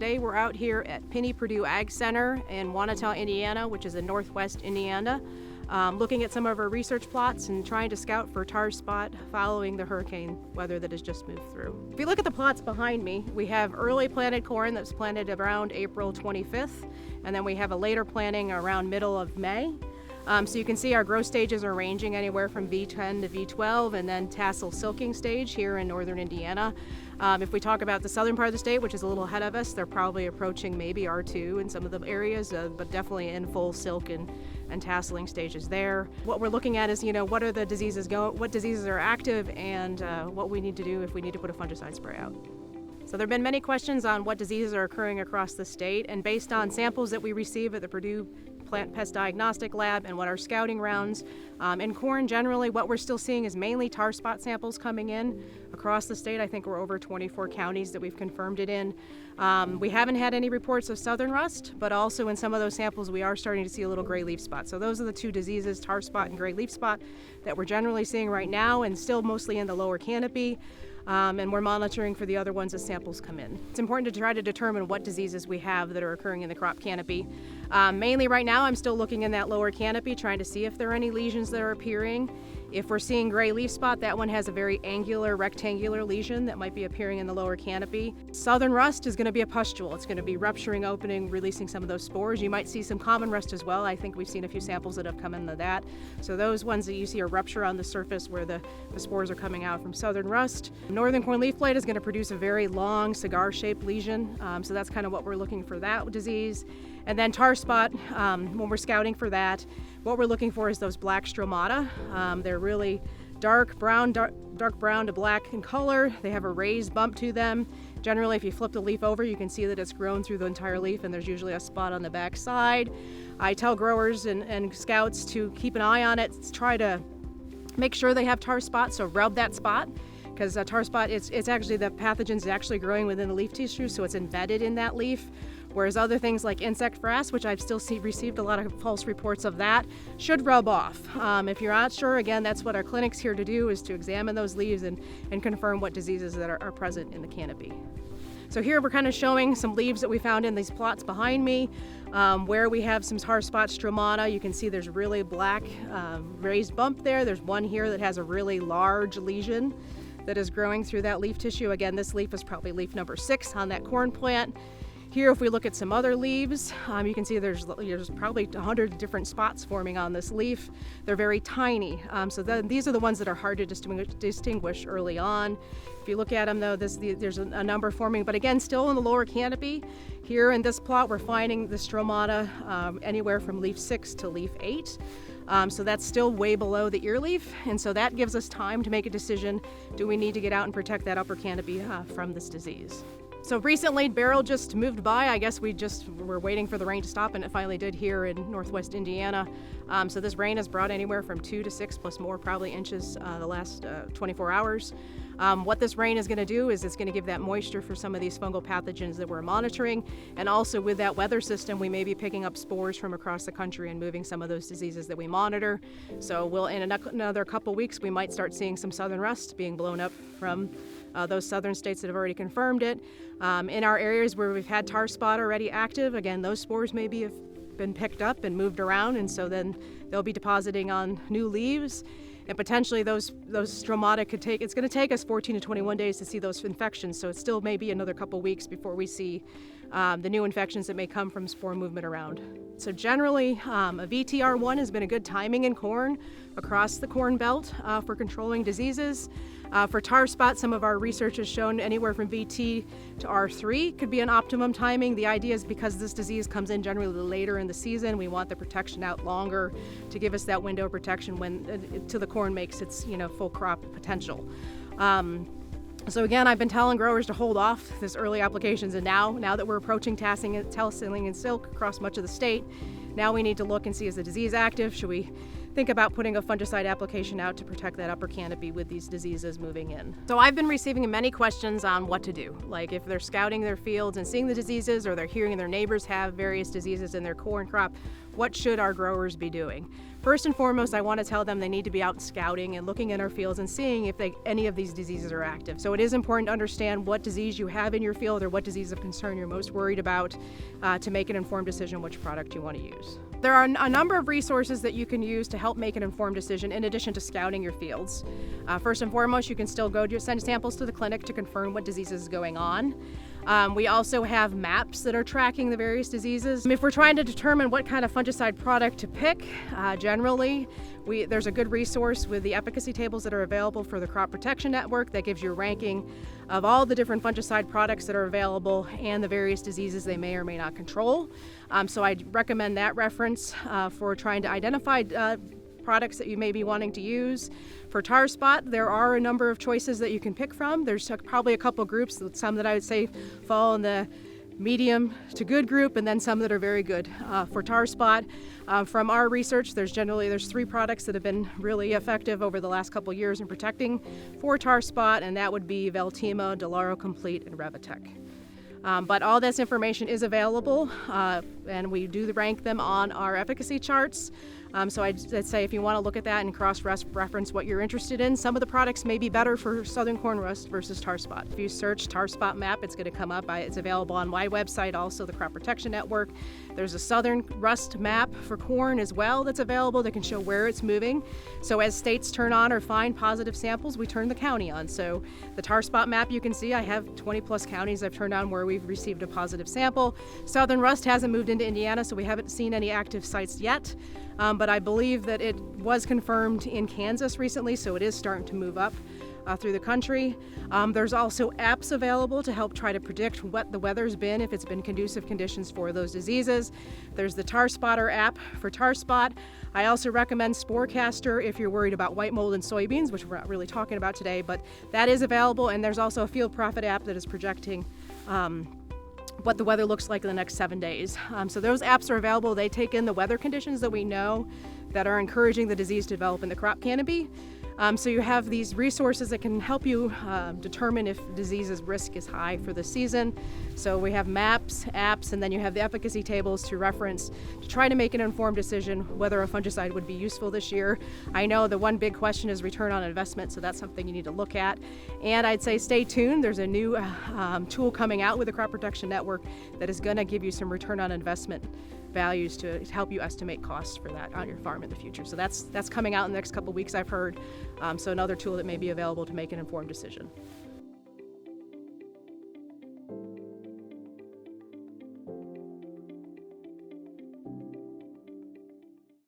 Today we're out here at Purdue Ag Center in Wanata, Indiana, which is in northwest Indiana, looking at some of our research plots and trying to scout for tar spot following the hurricane weather that has just moved through. If you look at the plots behind me, we have early planted corn that was planted around April 25th, and then we have a later planting around middle of May. So you can see our growth stages are ranging anywhere from V10 to V12, and then tassel silking stage here in northern Indiana. If we talk about the southern part of the state, which is a little ahead of us, they're probably approaching maybe R2 in some of the areas, but definitely in full silk and tasseling stages there. What we're looking at is, what are the diseases what diseases are active, and what we need to do if we need to put a fungicide spray out. So there have been many questions on what diseases are occurring across the state, and based on samples that we receive at the Purdue Pest Diagnostic Lab and what our scouting rounds, in corn generally, what we're still seeing is mainly tar spot samples coming in across the state. I think we're over 24 counties that we've confirmed it in. We haven't had any reports of southern rust, but also in some of those samples we are starting to see a little gray leaf spot. So those are the two diseases, tar spot and gray leaf spot, that we're generally seeing right now, and still mostly in the lower canopy. And we're monitoring for the other ones as samples come in. It's important to try to determine what diseases we have that are occurring in the crop canopy. Mainly right now I'm still looking in that lower canopy, trying to see if there are any lesions that are appearing. If we're seeing gray leaf spot, that one has a very angular, rectangular lesion that might be appearing in the lower canopy. Southern rust is going to be a pustule. It's going to be rupturing, opening, releasing some of those spores. You might see some common rust as well. I think we've seen a few samples that have come into that. So those ones that you see a rupture on the surface where the spores are coming out from southern rust. Northern corn leaf blight is going to produce a very long cigar-shaped lesion. So that's kind of what we're looking for, that disease. And then tar spot, when we're scouting for that, what we're looking for is those black stromata. They're really dark brown to black in color. They have a raised bump to them. Generally, if you flip the leaf over, you can see that it's grown through the entire leaf, and there's usually a spot on the back side. I tell growers and scouts to keep an eye on it, try to make sure they have tar spot, so rub that spot, because tar spot, it's actually, the pathogen is actually growing within the leaf tissue, so it's embedded in that leaf. Whereas other things like insect frass, which I've still received a lot of false reports of that, should rub off. If you're not sure, again, that's what our clinic's here to do, is to examine those leaves and confirm what diseases that are present in the canopy. So here we're kind of showing some leaves that we found in these plots behind me, where we have some tar spot stromata. You can see there's really black raised bump there. There's one here that has a really large lesion that is growing through that leaf tissue. Again, this leaf is probably leaf number 6 on that corn plant. Here, if we look at some other leaves, you can see there's probably 100 different spots forming on this leaf. They're very tiny, so these are the ones that are hard to distinguish early on. If you look at them though, there's a number forming, but again, still in the lower canopy. Here in this plot, we're finding the stromata anywhere from leaf 6 to leaf 8. So that's still way below the ear leaf, and so that gives us time to make a decision. Do we need to get out and protect that upper canopy from this disease? So recently, Beryl just moved by. I guess we were waiting for the rain to stop, and it finally did here in northwest Indiana. So this rain has brought anywhere from 2 to 6 plus more probably inches the last 24 hours. What this rain is going to do is it's going to give that moisture for some of these fungal pathogens that we're monitoring, and also with that weather system we may be picking up spores from across the country and moving some of those diseases that we monitor. So in another couple weeks we might start seeing some southern rust being blown up from those southern states that have already confirmed it. In our areas where we've had tar spot already active, again, those spores maybe have been picked up and moved around, and so then they'll be depositing on new leaves. And potentially those stromata it's going to take us 14 to 21 days to see those infections, so it still may be another couple weeks before we see the new infections that may come from spore movement around. So generally, a VTR1 has been a good timing in corn across the corn belt for controlling diseases. For tar spot, some of our research has shown anywhere from VT to R3 could be an optimum timing. The idea is because this disease comes in generally later in the season, we want the protection out longer to give us that window of protection when till the corn makes its full crop potential. So again, I've been telling growers to hold off this early applications, and now that we're approaching tasseling and silk across much of the state, now we need to look and see, is the disease active? Should we think about putting a fungicide application out to protect that upper canopy with these diseases moving in. So I've been receiving many questions on what to do, like if they're scouting their fields and seeing the diseases, or they're hearing their neighbors have various diseases in their corn crop, what should our growers be doing? First and foremost, I want to tell them they need to be out scouting and looking in our fields and seeing if any of these diseases are active. So it is important to understand what disease you have in your field or what disease of concern you're most worried about to make an informed decision which product you want to use. There are a number of resources that you can use to help make an informed decision in addition to scouting your fields. First and foremost, you can still send samples to the clinic to confirm what disease is going on. We also have maps that are tracking the various diseases. If we're trying to determine what kind of fungicide product to pick, generally, there's a good resource with the efficacy tables that are available for the Crop Protection Network that gives you a ranking of all the different fungicide products that are available and the various diseases they may or may not control. So I'd recommend that reference for trying to identify products that you may be wanting to use. For tar spot, there are a number of choices that you can pick from. There's probably a couple groups, some that I would say fall in the medium to good group, and then some that are very good. For tar spot, from our research, there's 3 products that have been really effective over the last couple years in protecting for tar spot, and that would be Veltima, Delaro Complete, and Revitec. But all this information is available, and we do rank them on our efficacy charts. So I'd say if you want to look at that and cross-reference what you're interested in, some of the products may be better for southern corn rust versus tar spot. If you search tar spot map, it's going to come up. It's available on my website, also the Crop Protection Network. There's a southern rust map for corn as well that's available that can show where it's moving. So as states turn on or find positive samples, we turn the county on. So the tar spot map you can see, I have 20 plus counties I've turned on where we've received a positive sample. Southern rust hasn't moved into Indiana, so we haven't seen any active sites yet. But I believe that it was confirmed in Kansas recently, so it is starting to move up through the country. There's also apps available to help try to predict what the weather's been, if it's been conducive conditions for those diseases. There's the Tar Spotter app for tar spot. I also recommend Sporecaster if you're worried about white mold in soybeans, which we're not really talking about today, but that is available. And there's also a Field Prophet app that is projecting what the weather looks like in the next 7 days. So those apps are available. They take in the weather conditions that we know that are encouraging the disease to develop in the crop canopy. So you have these resources that can help you determine if disease's risk is high for the season. So we have maps, apps, and then you have the efficacy tables to reference to try to make an informed decision whether a fungicide would be useful this year. I know the one big question is return on investment, so that's something you need to look at. And I'd say stay tuned. There's a new tool coming out with the Crop Protection Network that is going to give you some return on investment values to help you estimate costs for that on your farm in the future. So that's coming out in the next couple of weeks, I've heard. So another tool that may be available to make an informed decision.